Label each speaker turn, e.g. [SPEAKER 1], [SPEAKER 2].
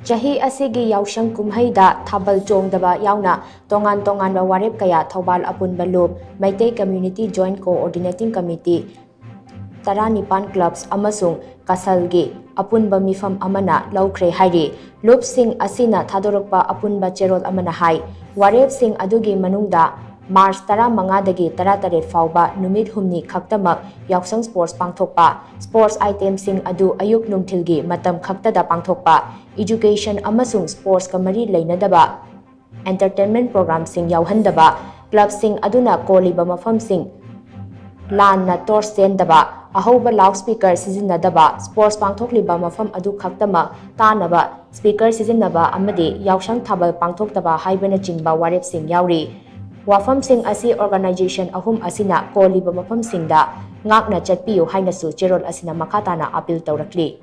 [SPEAKER 1] Chahi Asigi Yaoshang Kumhei Da Thabal Chongdaba YAONA TONGANBA Warep kaya THOUBAL APUNBA Loop MEITEI Community Joint Coordinating Committee 19 Clubs AMASUNG KASAL gi APUNBA MEEPHAM AMANA Loukhre HAIRI Loop sing asina thadorokpa APUNBA cherol amana hai Warep sing adugi manungda March 15 dagi 18 fauba numit humni khaktamak Yaoshang Sports Pangthoktaba Sports item sing adu ayuk nungthilgi matam khaktada pangthokpa Education amasung sports kamari leinadaba Entertainment program sing yauhandaba Club sing aduna koliba mafam sing Lan na torch sendaba Ahoba loudspeaker sizinadaba Sports pangthokliba mafam adu khaktama tanaba Speaker sizinaba amadi Yaoshang Thabal Pangthoktaba haibana chingba Warep sing yauri Wafam sing asi organization ahum asina koliba mafam singda ngakna chatpiyo haina su cherol asina makatana appeal tawrakli